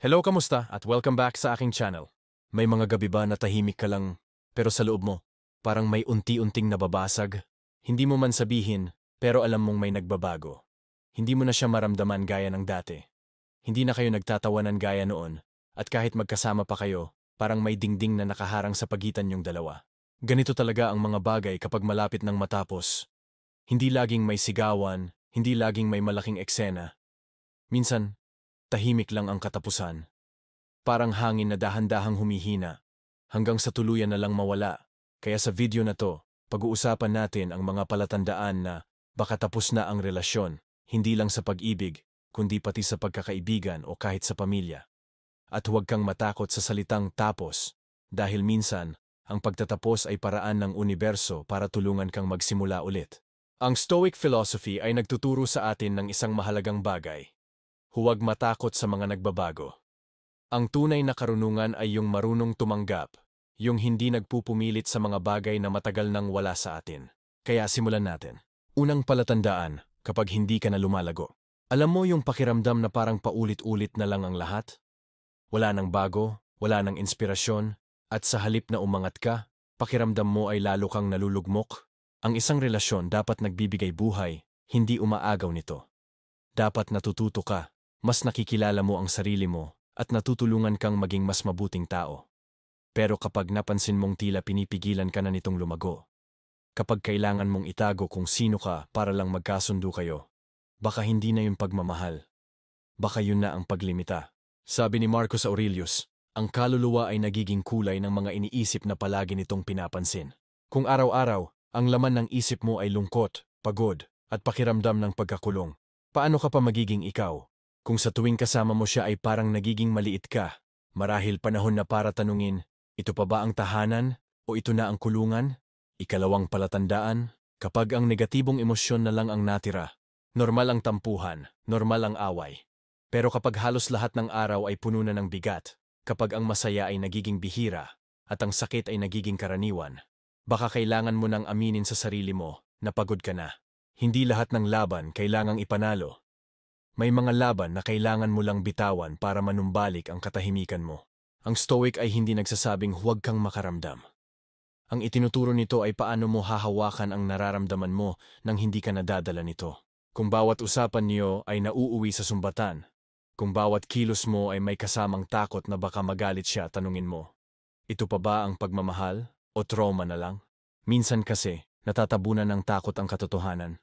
Hello, kamusta? At welcome back sa aking channel. May mga gabi ba na tahimik ka lang, pero sa loob mo, parang may unti-unting nababasag? Hindi mo man sabihin, pero alam mong may nagbabago. Hindi mo na siya maramdaman gaya ng dati. Hindi na kayo nagtatawanan gaya noon, at kahit magkasama pa kayo, parang may dingding na nakaharang sa pagitan yung dalawa. Ganito talaga ang mga bagay kapag malapit ng matapos. Hindi laging may sigawan, hindi laging may malaking eksena. Minsan, tahimik lang ang katapusan. Parang hangin na dahan-dahang humihina, hanggang sa tuluyan na lang mawala. Kaya sa video na to, pag-uusapan natin ang mga palatandaan na baka tapos na ang relasyon, hindi lang sa pag-ibig, kundi pati sa pagkakaibigan o kahit sa pamilya. At huwag kang matakot sa salitang tapos, dahil minsan, ang pagtatapos ay paraan ng universo para tulungan kang magsimula ulit. Ang Stoic philosophy ay nagtuturo sa atin ng isang mahalagang bagay. Huwag matakot sa mga nagbabago. Ang tunay na karunungan ay yung marunong tumanggap, yung hindi nagpupumilit sa mga bagay na matagal nang wala sa atin. Kaya simulan natin. Unang palatandaan, kapag hindi ka na lumalago. Alam mo yung pakiramdam na parang paulit-ulit na lang ang lahat? Wala nang bago, wala nang inspirasyon, at sa halip na umangat ka, pakiramdam mo ay lalo kang nalulugmok? Ang isang relasyon dapat nagbibigay buhay, hindi umaagaw nito. Dapat natututo ka, mas nakikilala mo ang sarili mo, at natutulungan kang maging mas mabuting tao. Pero kapag napansin mong tila pinipigilan ka na nitong lumago, kapag kailangan mong itago kung sino ka para lang magkasundo kayo, baka hindi na yung pagmamahal. Baka yun na ang paglimita. Sabi ni Marcus Aurelius, ang kaluluwa ay nagiging kulay ng mga iniisip na palagi nitong pinapansin. Kung araw-araw, ang laman ng isip mo ay lungkot, pagod, at pakiramdam ng pagkakulong, paano ka pa magiging ikaw? Kung sa tuwing kasama mo siya ay parang nagiging maliit ka, marahil panahon na para tanungin, ito pa ba ang tahanan o ito na ang kulungan? Ikalawang palatandaan, kapag ang negatibong emosyon na lang ang natira, normal ang tampuhan, normal ang away. Pero kapag halos lahat ng araw ay puno na ng bigat, kapag ang masaya ay nagiging bihira at ang sakit ay nagiging karaniwan, baka kailangan mo nang aminin sa sarili mo na pagod ka na. Hindi lahat ng laban kailangang ipanalo. May mga laban na kailangan mo lang bitawan para manumbalik ang katahimikan mo. Ang Stoic ay hindi nagsasabing huwag kang makaramdam. Ang itinuturo nito ay paano mo hahawakan ang nararamdaman mo nang hindi ka nadadala nito. Kung bawat usapan niyo ay nauuwi sa sumbatan, kung bawat kilos mo ay may kasamang takot na baka magalit siya, tanungin mo, ito pa ba ang pagmamahal o trauma na lang? Minsan kasi, natatabunan ng takot ang katotohanan.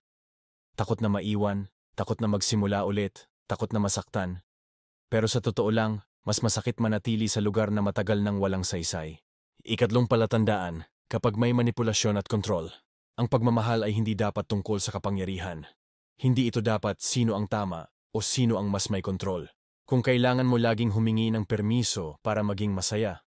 Takot na maiwan, takot na magsimula ulit, takot na masaktan. Pero sa totoo lang, mas masakit manatili sa lugar na matagal nang walang saysay. Ikatlong palatandaan, kapag may manipulasyon at kontrol. Ang pagmamahal ay hindi dapat tungkol sa kapangyarihan. Hindi ito dapat sino ang tama o sino ang mas may kontrol. Kung kailangan mo laging humingi ng permiso para maging masaya.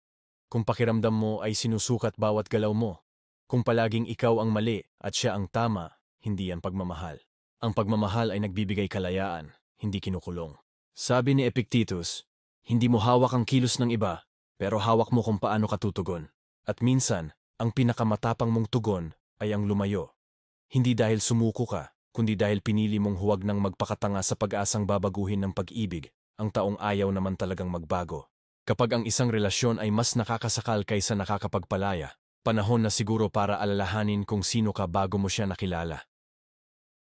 Kung pakiramdam mo ay sinusukat bawat galaw mo. Kung palaging ikaw ang mali at siya ang tama, hindi yan pagmamahal. Ang pagmamahal ay nagbibigay kalayaan, hindi kinukulong. Sabi ni Epictetus, hindi mo hawak ang kilos ng iba, pero hawak mo kung paano ka tutugon. At minsan, ang pinakamatapang mong tugon ay ang lumayo. Hindi dahil sumuko ka, kundi dahil pinili mong huwag nang magpakatanga sa pag-asang babaguhin ng pag-ibig, ang taong ayaw naman talagang magbago. Kapag ang isang relasyon ay mas nakakasakal kaysa nakakapagpalaya, panahon na siguro para alalahanin kung sino ka bago mo siya nakilala.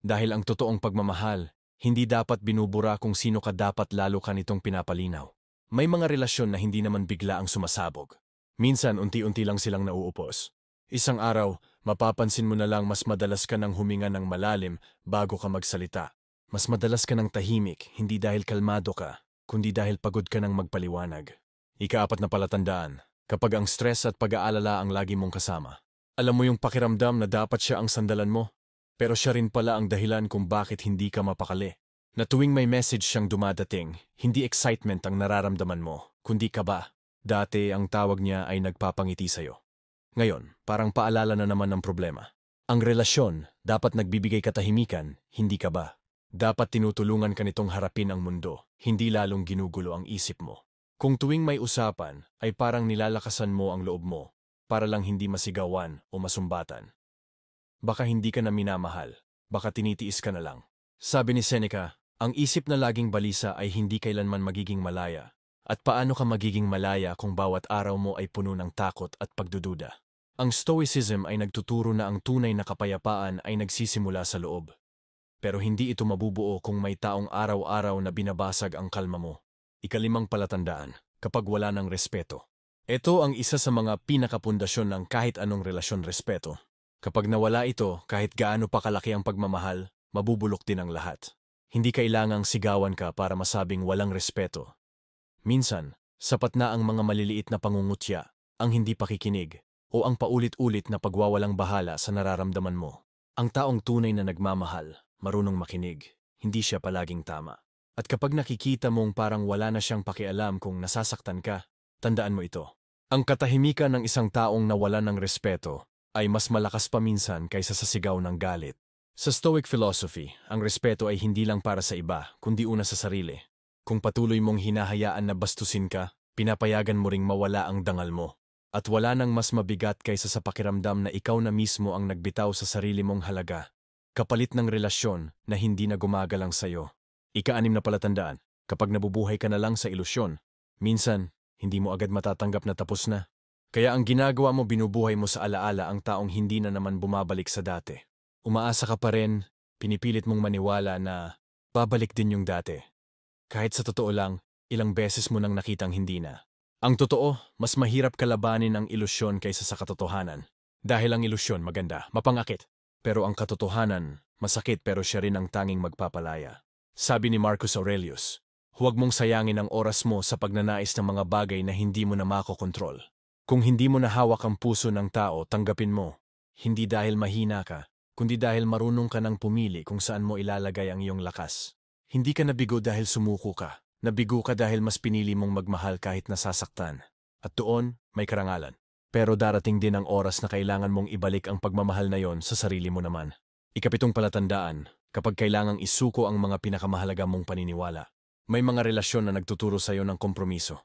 Dahil ang totoong pagmamahal, hindi dapat binubura kung sino ka, dapat lalo ka nitong pinapalinaw. May mga relasyon na hindi naman bigla ang sumasabog. Minsan unti-unti lang silang nauupos. Isang araw, mapapansin mo na lang mas madalas ka nang huminga ng malalim bago ka magsalita. Mas madalas ka nang tahimik, hindi dahil kalmado ka, kundi dahil pagod ka nang magpaliwanag. Ikaapat na palatandaan, kapag ang stress at pag-aalala ang lagi mong kasama. Alam mo yung pakiramdam na dapat siya ang sandalan mo? Pero siya rin pala ang dahilan kung bakit hindi ka mapakali. Na tuwing may message siyang dumadating, hindi excitement ang nararamdaman mo, kundi kaba. Dati ang tawag niya ay nagpapangiti sa'yo. Ngayon, parang paalala na naman ng problema. Ang relasyon, dapat nagbibigay katahimikan, hindi kaba. Dapat tinutulungan ka nitong harapin ang mundo, hindi lalong ginugulo ang isip mo. Kung tuwing may usapan, ay parang nilalakasan mo ang loob mo, para lang hindi masigawan o masumbatan. Baka hindi ka na minamahal, baka tinitiis ka na lang. Sabi ni Seneca, ang isip na laging balisa ay hindi kailanman magiging malaya, At paano ka magiging malaya kung bawat araw mo ay puno ng takot at pagdududa? Ang Stoicism ay nagtuturo na ang tunay na kapayapaan ay nagsisimula sa loob. Pero hindi ito mabubuo kung may taong araw-araw na binabasag ang kalma mo. Ikalimang palatandaan, kapag wala ng respeto. Ito ang isa sa mga pinakapundasyon ng kahit anong relasyon respeto. Kapag nawala ito, kahit gaano pa kalaki ang pagmamahal, mabubulok din ang lahat. Hindi kailangang sigawan ka para masabing walang respeto. Minsan, sapat na ang mga maliliit na pangungutya, ang hindi pakikinig, o ang paulit-ulit na pagwawalang bahala sa nararamdaman mo. Ang taong tunay na nagmamahal, marunong makinig, hindi siya palaging tama. At kapag nakikita mong parang wala na siyang pakialam kung nasasaktan ka, tandaan mo ito. Ang katahimikan ng isang taong nawalan ng respeto ay mas malakas pa minsan kaysa sa sigaw ng galit. Sa Stoic philosophy, ang respeto ay hindi lang para sa iba, kundi una sa sarili. Kung patuloy mong hinahayaan na bastusin ka, pinapayagan mo ring mawala ang dangal mo. At wala nang mas mabigat kaysa sa pakiramdam na ikaw na mismo ang nagbitaw sa sarili mong halaga. Kapalit ng relasyon na hindi na gumagalang sa'yo. Ika-6 na palatandaan, kapag nabubuhay ka na lang sa ilusyon, minsan, hindi mo agad matatanggap na tapos na. Kaya ang ginagawa mo, binubuhay mo sa alaala ang taong hindi na naman bumabalik sa dati. Umaasa ka pa rin, pinipilit mong maniwala na babalik din yung dati. Kahit sa totoo lang, ilang beses mo nang nakitang hindi na. Ang totoo, mas mahirap kalabanin ang ilusyon kaysa sa katotohanan. Dahil ang ilusyon maganda, mapangakit. Pero ang katotohanan, masakit pero siya rin ang tanging magpapalaya. Sabi ni Marcus Aurelius, huwag mong sayangin ang oras mo sa pagnanais ng mga bagay na hindi mo na makokontrol. Kung hindi mo nahawak ang puso ng tao, tanggapin mo. Hindi dahil mahina ka, kundi dahil marunong ka nang pumili kung saan mo ilalagay ang iyong lakas. Hindi ka nabigo dahil sumuko ka. Nabigo ka dahil mas pinili mong magmahal kahit nasasaktan. At doon, may karangalan. Pero darating din ang oras na kailangan mong ibalik ang pagmamahal na yon sa sarili mo naman. Ika-7 palatandaan, kapag kailangang isuko ang mga pinakamahalaga mong paniniwala. May mga relasyon na nagtuturo sa iyo ng kompromiso.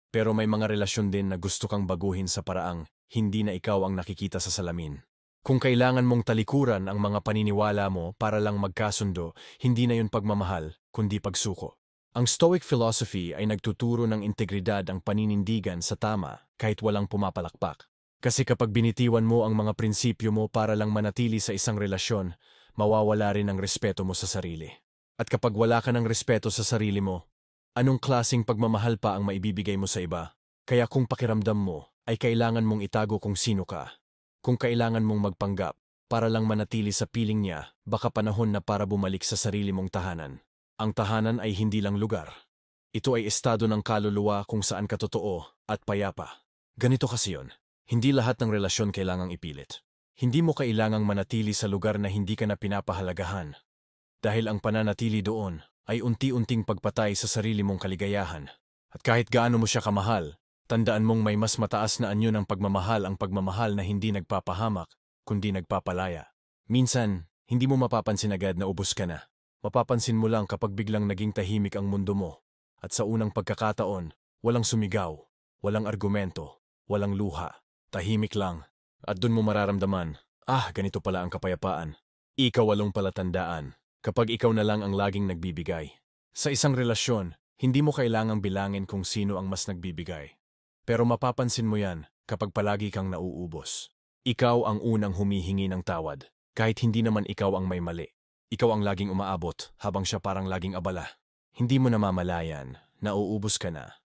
Pero may mga relasyon din na gusto kang baguhin sa paraang hindi na ikaw ang nakikita sa salamin. Kung kailangan mong talikuran ang mga paniniwala mo para lang magkasundo, hindi na yun pagmamahal, kundi pagsuko. Ang Stoic philosophy ay nagtuturo ng integridad ang paninindigan sa tama kahit walang pumapalakpak. Kasi kapag binitiwan mo ang mga prinsipyo mo para lang manatili sa isang relasyon, mawawala rin ang respeto mo sa sarili. At kapag wala ka ng respeto sa sarili mo, anong klaseng pagmamahal pa ang maibibigay mo sa iba? Kaya kung pakiramdam mo ay kailangan mong itago kung sino ka, kung kailangan mong magpanggap para lang manatili sa piling niya, baka panahon na para bumalik sa sarili mong tahanan. Ang tahanan ay hindi lang lugar. Ito ay estado ng kaluluwa kung saan ka totoo at payapa. Ganito kasi yun. Hindi lahat ng relasyon kailangang ipilit. Hindi mo kailangang manatili sa lugar na hindi ka na pinapahalagahan. Dahil ang pananatili doon ay unti-unting pagpatay sa sarili mong kaligayahan. At kahit gaano mo siya kamahal, tandaan mong may mas mataas na anyo ng pagmamahal, ang pagmamahal na hindi nagpapahamak, kundi nagpapalaya. Minsan, hindi mo mapapansin agad na ubos ka na. Mapapansin mo lang kapag biglang naging tahimik ang mundo mo. At sa unang pagkakataon, walang sumigaw, walang argumento, walang luha. Tahimik lang. At dun mo mararamdaman, ganito pala ang kapayapaan. Ika-8 palatandaan. Kapag ikaw na lang ang laging nagbibigay. Sa isang relasyon, hindi mo kailangang bilangin kung sino ang mas nagbibigay. Pero mapapansin mo yan kapag palagi kang nauubos. Ikaw ang unang humihingi ng tawad, kahit hindi naman ikaw ang may mali. Ikaw ang laging umaabot habang siya parang laging abala. Hindi mo namamalayan, nauubos ka na.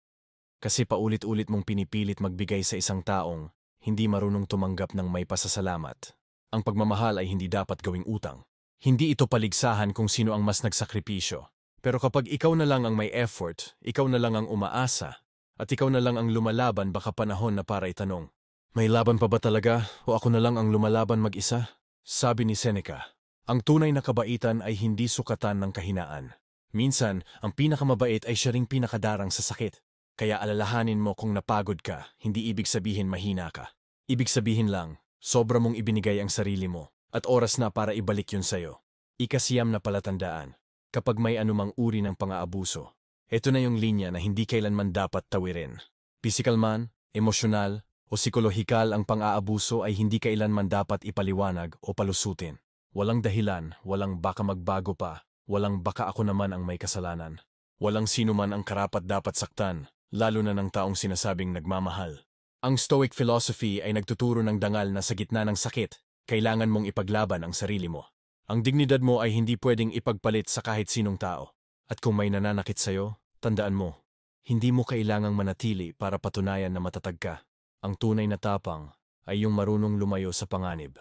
Kasi paulit-ulit mong pinipilit magbigay sa isang taong hindi marunong tumanggap ng may pasasalamat. Ang pagmamahal ay hindi dapat gawing utang. Hindi ito paligsahan kung sino ang mas nagsakripisyo. Pero kapag ikaw na lang ang may effort, ikaw na lang ang umaasa, at ikaw na lang ang lumalaban, baka panahon na para itanong, may laban pa ba talaga o ako na lang ang lumalaban mag-isa? Sabi ni Seneca, ang tunay na kabaitan ay hindi sukatan ng kahinaan. Minsan, ang pinakamabait ay siya ring pinakadarang sa sakit. Kaya alalahanin mo kung napagod ka, hindi ibig sabihin mahina ka. Ibig sabihin lang, sobra mong ibinigay ang sarili mo, at oras na para ibalik yun sa'yo. Ika-9 na palatandaan. Kapag may anumang uri ng pang-aabuso, ito na yung linya na hindi kailanman dapat tawirin. Physical man, emosyonal, o psikolohikal, ang pang-aabuso ay hindi kailanman dapat ipaliwanag o palusutin. Walang dahilan, walang baka magbago pa, walang baka ako naman ang may kasalanan. Walang sino man ang karapat-dapat saktan, lalo na ng taong sinasabing nagmamahal. Ang Stoic philosophy ay nagtuturo ng dangal na sa gitna ng sakit, kailangan mong ipaglaban ang sarili mo. Ang dignidad mo ay hindi pwedeng ipagpalit sa kahit sinong tao. At kung may nananakit sa'yo, tandaan mo, hindi mo kailangang manatili para patunayan na matatag ka. Ang tunay na tapang ay yung marunong lumayo sa panganib.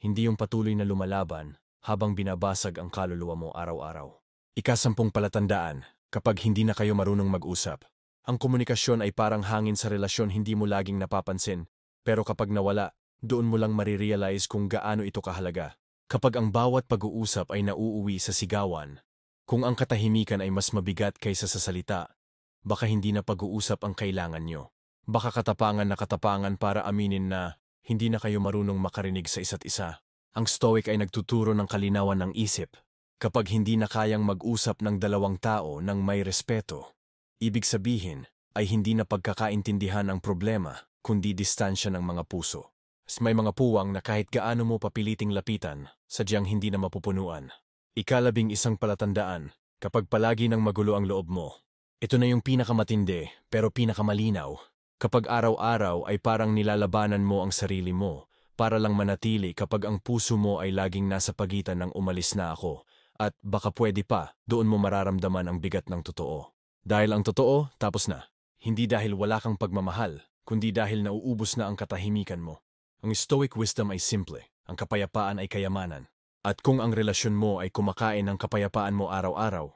Hindi yung patuloy na lumalaban habang binabasag ang kaluluwa mo araw-araw. Ika-10 palatandaan kapag hindi na kayo marunong mag-usap. Ang komunikasyon ay parang hangin sa relasyon, hindi mo laging napapansin. Pero kapag nawala, doon mo lang marirealize kung gaano ito kahalaga. Kapag ang bawat pag-uusap ay nauuwi sa sigawan, kung ang katahimikan ay mas mabigat kaysa sa salita, baka hindi na pag-uusap ang kailangan nyo. Baka katapangan na katapangan para aminin na hindi na kayo marunong makarinig sa isa't isa. Ang Stoic ay nagtuturo ng kalinawan ng isip. Kapag hindi na kayang mag-usap ng dalawang tao ng may respeto, ibig sabihin ay hindi na pagkakaintindihan ang problema, kundi distansya ng mga puso. May mga puwang na kahit gaano mo papiliting lapitan, sadyang hindi na mapupunuan. Ika-11 palatandaan, kapag palagi nang magulo ang loob mo. Ito na yung pinakamatindi, pero pinakamalinaw. Kapag araw-araw ay parang nilalabanan mo ang sarili mo, para lang manatili kapag ang puso mo ay laging nasa pagitan ng umalis na ako, at baka pwede pa, doon mo mararamdaman ang bigat ng totoo. Dahil ang totoo, tapos na. Hindi dahil wala kang pagmamahal, kundi dahil nauubos na ang katahimikan mo. Ang Stoic wisdom ay simple, ang kapayapaan ay kayamanan. At kung ang relasyon mo ay kumakain ng kapayapaan mo araw-araw,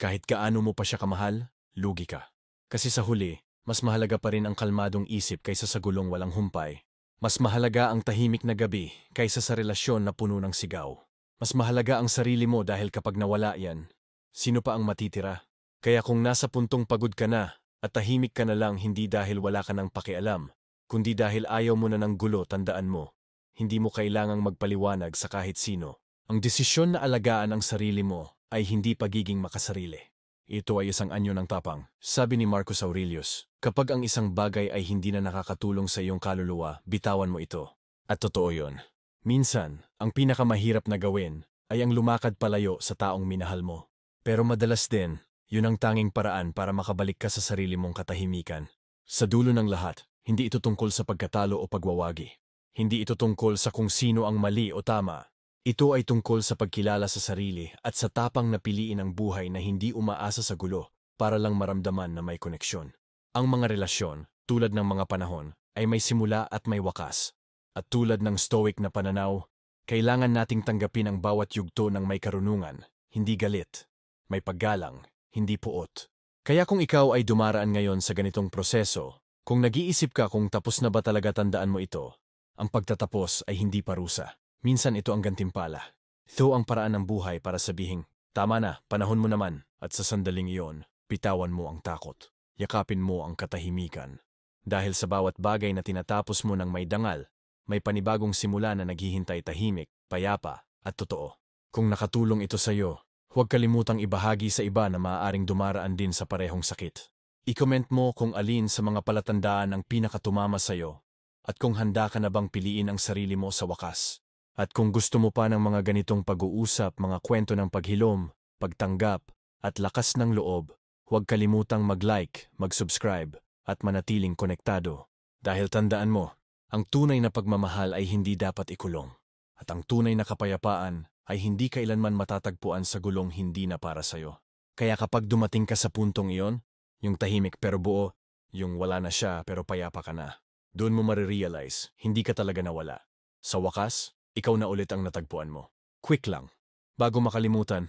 kahit gaano mo pa siya kamahal, lugi ka. Kasi sa huli, mas mahalaga pa rin ang kalmadong isip kaysa sa gulong walang humpay. Mas mahalaga ang tahimik na gabi kaysa sa relasyon na puno ng sigaw. Mas mahalaga ang sarili mo dahil kapag nawala yan, sino pa ang matitira? Kaya kung nasa puntong pagod ka na at tahimik ka na lang hindi dahil wala ka ng pakialam, kundi dahil ayaw mo na ng gulo, tandaan mo, hindi mo kailangang magpaliwanag sa kahit sino. Ang desisyon na alagaan ang sarili mo ay hindi pagiging makasarili. Ito ay isang anyo ng tapang. Sabi ni Marcus Aurelius, kapag ang isang bagay ay hindi na nakakatulong sa iyong kaluluwa, bitawan mo ito. At totoo yun. Minsan, ang pinakamahirap na gawin ay ang lumakad palayo sa taong minahal mo. Pero madalas din, yun ang tanging paraan para makabalik ka sa sarili mong katahimikan. Sa dulo ng lahat, hindi ito tungkol sa pagkatalo o pagwawagi. Hindi ito tungkol sa kung sino ang mali o tama. Ito ay tungkol sa pagkilala sa sarili at sa tapang na piliin ang buhay na hindi umaasa sa gulo para lang maramdaman na may koneksyon. Ang mga relasyon, tulad ng mga panahon, ay may simula at may wakas. At tulad ng Stoic na pananaw, kailangan nating tanggapin ang bawat yugto ng may karunungan, hindi galit. May paggalang, hindi puot. Kaya kung ikaw ay dumaraan ngayon sa ganitong proseso, kung nag-iisip ka kung tapos na ba talaga, tandaan mo ito, ang pagtatapos ay hindi parusa. Minsan ito ang gantimpala. Ito ang paraan ng buhay para sabihing, tama na, panahon mo naman, at sa sandaling iyon, bitawan mo ang takot. Yakapin mo ang katahimikan. Dahil sa bawat bagay na tinatapos mo ng may dangal, may panibagong simula na naghihintay tahimik, payapa, at totoo. Kung nakatulong ito sa iyo, huwag kalimutang ibahagi sa iba na maaaring dumaraan din sa parehong sakit. I-comment mo kung alin sa mga palatandaan ang pinakatumama sa iyo, at kung handa ka na bang piliin ang sarili mo sa wakas. At kung gusto mo pa ng mga ganitong pag-uusap, mga kwento ng paghilom, pagtanggap, at lakas ng loob, huwag kalimutang mag-like, mag-subscribe, at manatiling konektado. Dahil tandaan mo, ang tunay na pagmamahal ay hindi dapat ikulong. At ang tunay na kapayapaan ay hindi kailanman matatagpuan sa gulong hindi na para sa'yo. Kaya kapag dumating ka sa puntong iyon, yung tahimik pero buo, yung wala na siya pero payapa ka na, doon mo marirealize, hindi ka talaga nawala. Sa wakas, ikaw na ulit ang natagpuan mo. Quick lang. Bago makalimutan,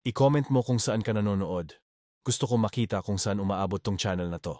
i-comment mo kung saan ka nanonood. Gusto ko makita kung saan umaabot tong channel na to.